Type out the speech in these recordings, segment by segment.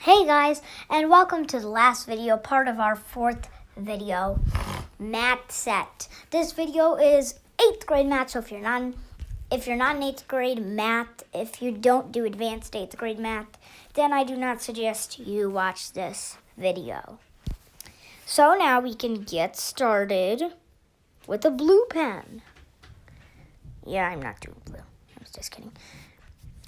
Hey guys, and welcome to the last video, part of our fourth video, math set. This video is 8th grade math, so if you're not in 8th grade math, if you don't do advanced 8th grade math, then I do not suggest you watch this video. So now we can get started with a blue pen. Yeah, I'm not doing blue. I was just kidding.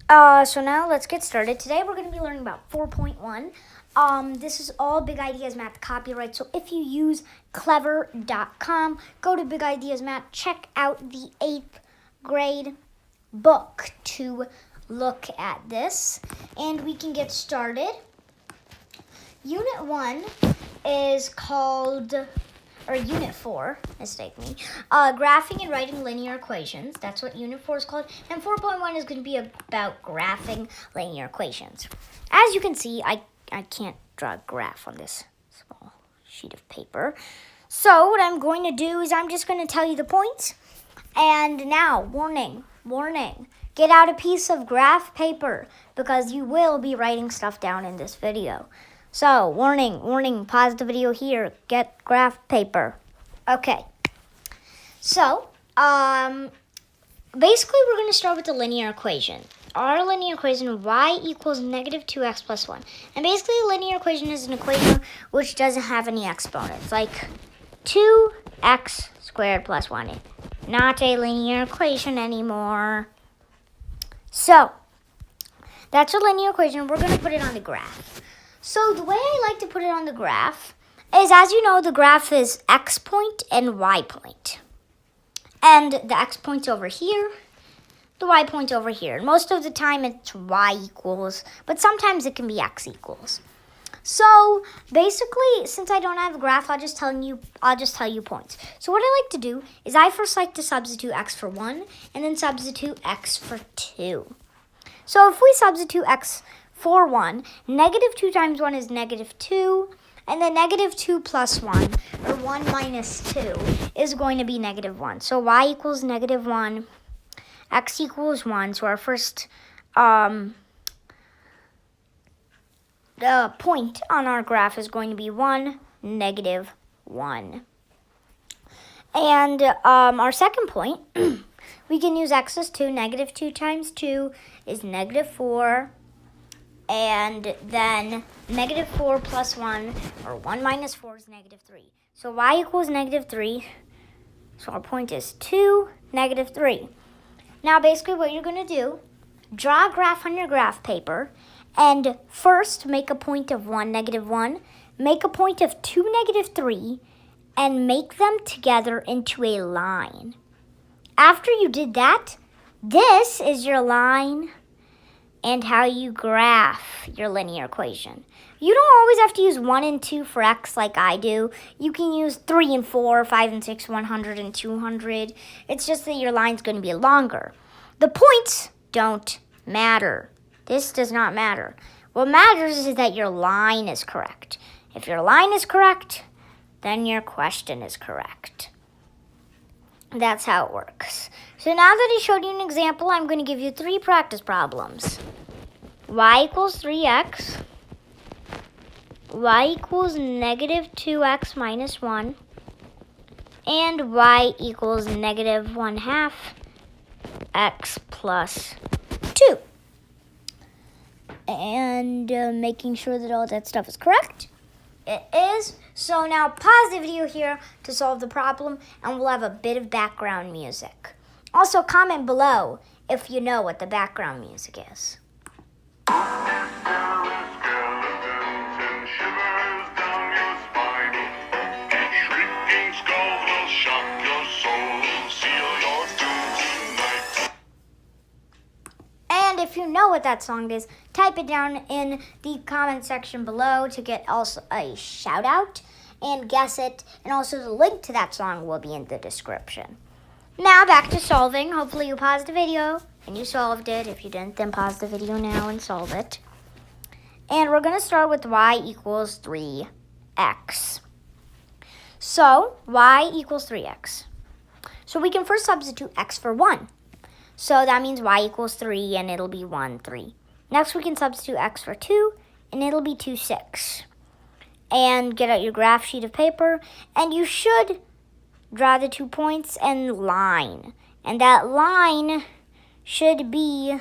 So now let's get started. Today we're going to be learning about 4.1. This is all Big Ideas Math copyright. So if you use clever.com, go to Big Ideas Math, check out the 8th grade book to look at this. And we can get started. Unit 1 is called, or Unit 4, mistake me, graphing and writing linear equations. That's what Unit 4 is called. And 4.1 is going to be about graphing linear equations. As you can see, I can't draw a graph on this small sheet of paper. So what I'm going to do is I'm just going to tell you the points. And now, warning, get out a piece of graph paper because you will be writing stuff down in this video. So, warning, pause the video here, get graph paper. Okay, so, basically we're going to start with the linear equation. Our linear equation, y equals negative 2x plus 1. And basically a linear equation is an equation which doesn't have any exponents, like 2x squared plus 1. Not a linear equation anymore. So, that's a linear equation. We're going to put it on the graph. So the way I like to put it on the graph is, as you know, the graph is x point and y point. And the x point's over here, the y point's over here. Most of the time it's y equals, but sometimes it can be x equals. So basically, since I don't have a graph, I'll just tell you points. So what I like to do is I first like to substitute x for 1 and then substitute x for 2. So if we substitute x for 1, negative 2 times 1 is negative 2, and then negative 2 plus 1, or 1 minus 2, is going to be negative 1. So y equals negative 1, x equals 1. So our first point on our graph is going to be 1, negative 1. And our second point, we can use x as 2. Negative 2 times 2 is negative 4. And then negative 4 plus 1, or 1 minus 4 is negative 3. So y equals negative 3. So our point is 2, negative 3. Now basically what you're going to do, draw a graph on your graph paper, and first make a point of 1, negative 1, make a point of 2, negative 3, and make them together into a line. After you did that, this is your line and how you graph your linear equation. You don't always have to use 1 and 2 for x like I do. You can use 3 and 4, 5 and 6, 100 and 200. It's just that your line's going to be longer. The points don't matter. This does not matter. What matters is that your line is correct. If your line is correct, then your question is correct. That's how it works. So now that I showed you an example, I'm going to give you 3 practice problems. Y equals 3x. Y equals negative 2x minus 1. And y equals negative 1/2 x plus 2. And making sure that all that stuff is correct. It is. So now pause the video here to solve the problem, and we'll have a bit of background music. Also, comment below if you know what the background music is. And if you know what that song is, type it down in the comment section below to get also a shout out and guess it. And also the link to that song will be in the description. Now back to solving. Hopefully you paused the video and you solved it. If you didn't, then pause the video now and solve it. And we're going to start with y equals 3x. So y equals 3x. So we can first substitute x for 1. So that means y equals 3, and it'll be 1, 3. Next, we can substitute x for 2, and it'll be 2, 6. And get out your graph sheet of paper, and you should draw the 2 points and line. And that line should be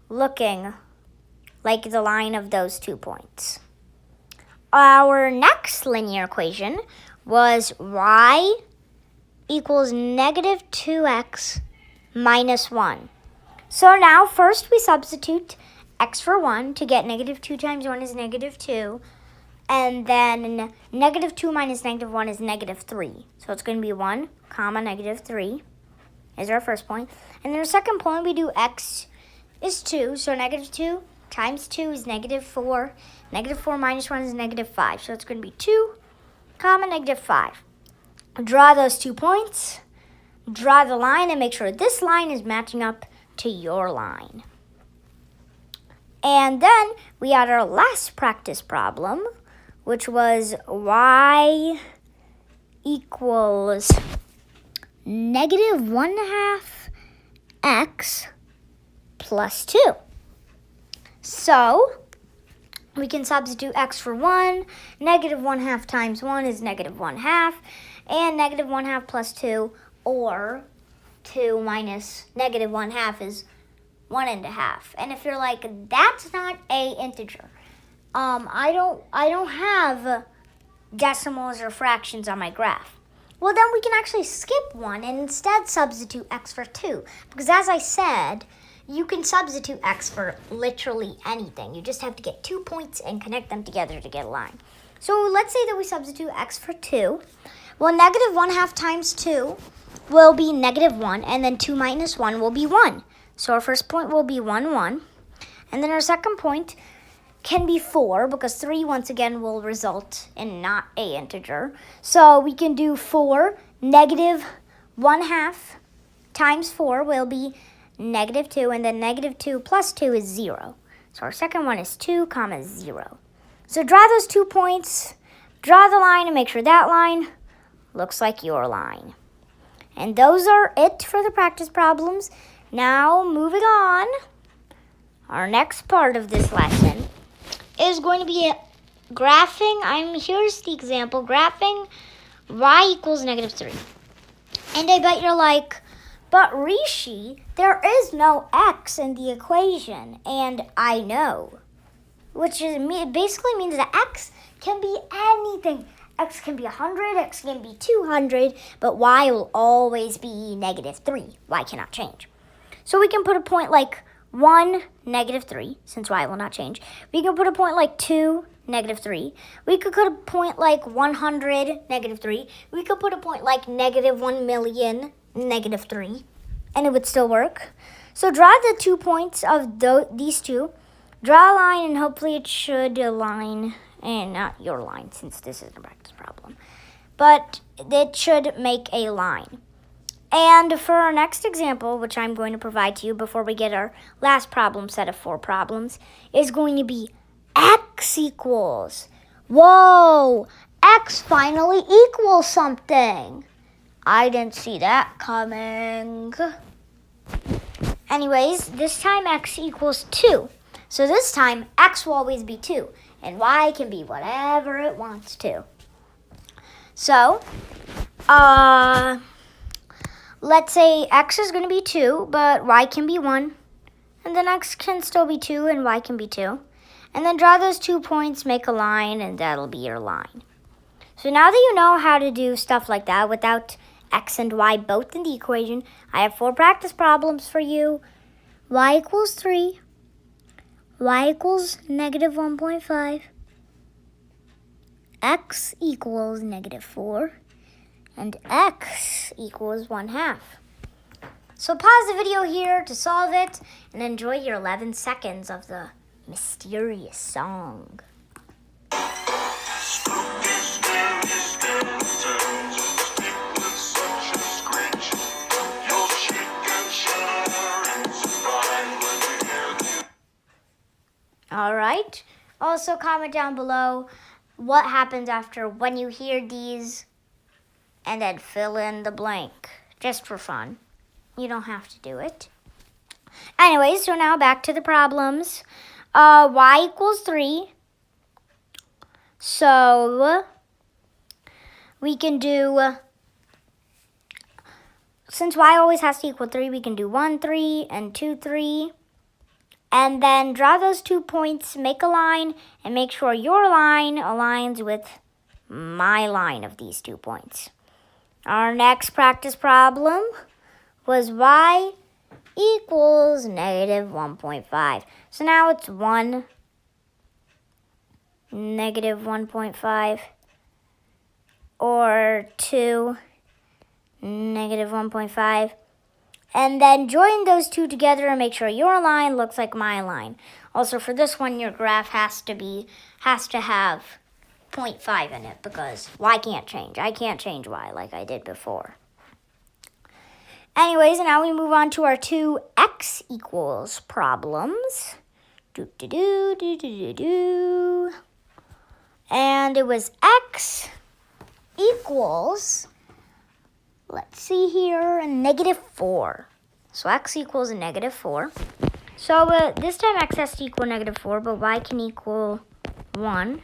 looking like the line of those 2 points. Our next linear equation was y equals negative 2x minus 1. So now first we substitute x for 1 to get negative 2 times 1 is negative 2. And then negative 2 minus negative 1 is negative 3. So it's going to be 1 comma negative 3 is our first point. And then our second point, we do x is 2. So negative 2 times 2 is negative 4. Negative 4 minus 1 is negative 5. So it's going to be 2 comma negative 5. Draw those 2 points. Draw the line and make sure this line is matching up to your line. And then we had our last practice problem, which was y equals negative 1/2 x plus 2. So we can substitute x for 1. Negative 1/2 times 1 is negative 1/2. And negative 1/2 plus 2, or 2 minus negative 1/2 is 1.5. And if you're like, that's not a integer. I don't have decimals or fractions on my graph. Well, then we can actually skip 1 and instead substitute x for 2. Because as I said, you can substitute x for literally anything. You just have to get 2 points and connect them together to get a line. So let's say that we substitute x for 2. Well, negative 1/2 times 2 will be negative 1, and then 2 minus 1 will be 1. So our first point will be 1, 1. And then our second point can be 4, because 3 once again will result in not a integer. So we can do 4, negative 1/2 times 4 will be negative 2, and then negative 2 plus 2 is 0. So our second one is 2 comma 0. So draw those 2 points, draw the line, and make sure that line looks like your line. And those are it for the practice problems. Now, moving on, our next part of this lesson is going to be graphing. Here's the example, graphing y equals negative 3. And I bet you're like, but Rishi, there is no x in the equation. And I know, which is basically means that x can be anything. X can be 100, x can be 200, but y will always be negative 3. Y cannot change. So we can put a point like 1, negative 3, since y will not change. We can put a point like 2, negative 3. We could put a point like 100, negative 3. We could put a point like negative 1 million, negative 3, and it would still work. So draw the 2 points of these two. Draw a line, and hopefully it should align, and not your line, since this is a practice problem. But it should make a line. And for our next example, which I'm going to provide to you before we get our last problem set of 4 problems, is going to be x equals. Whoa! X finally equals something. I didn't see that coming. Anyways, this time x equals 2. So this time, x will always be 2, and y can be whatever it wants to. So, let's say x is going to be 2, but y can be 1. And then x can still be 2, and y can be 2. And then draw those 2 points, make a line, and that'll be your line. So now that you know how to do stuff like that without x and y both in the equation, I have 4 practice problems for you. Y equals 3. Y equals negative 1.5. X equals negative 4. And x equals 1/2. So pause the video here to solve it and enjoy your 11 seconds of the mysterious song. All right. Also comment down below what happens after when you hear these, and then fill in the blank, just for fun. You don't have to do it. Anyways, so now back to the problems. y equals 3. So we can do, since y always has to equal 3, we can do 1, 3, and 2, 3. And then draw those 2 points, make a line, and make sure your line aligns with my line of these 2 points. Our next practice problem was y equals negative 1.5. So now it's 1, negative 1.5, or 2, negative 1.5. And then join those 2 together and make sure your line looks like my line. Also, for this one, your graph has to have 0.5 in it because y can't change. I can't change y like I did before. Anyways, now we move on to our 2 x equals problems. And it was x equals, let's see here, negative 4. So x equals negative 4. So this time x has to equal negative 4, but y can equal 1.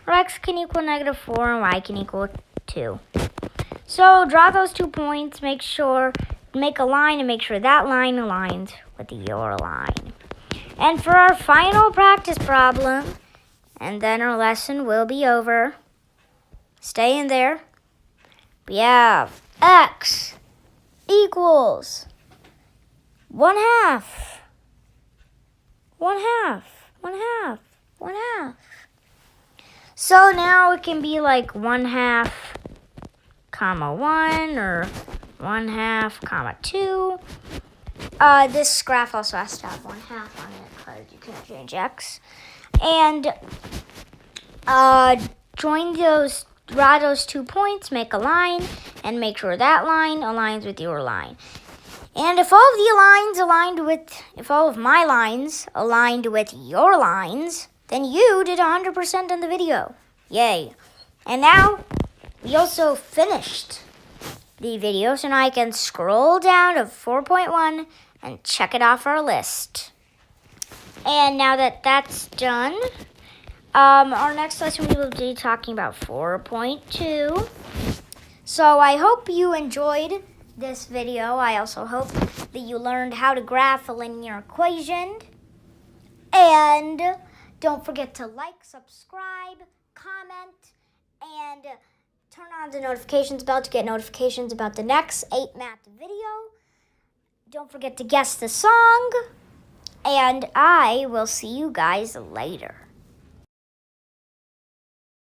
Or x can equal negative 4 and y can equal 2. So draw those 2 points, make a line and make sure that line aligns with your line. And for our final practice problem, and then our lesson will be over. Stay in there. We have x equals 1/2. 1/2. 1/2. 1/2. So now it can be like 1/2, comma 1, or 1/2, comma 2. This graph also has to have 1/2 on it because you can't change x. And draw those 2 points, make a line, and make sure that line aligns with your line. And if all of my lines aligned with your lines, then you did 100% in the video. Yay. And now we also finished the video, so now I can scroll down to 4.1 and check it off our list. And now that that's done, our next lesson we will be talking about 4.2. So I hope you enjoyed this video. I also hope that you learned how to graph a linear equation. And don't forget to like, subscribe, comment, and turn on the notifications bell to get notifications about the next 8 math video. Don't forget to guess the song. And I will see you guys later.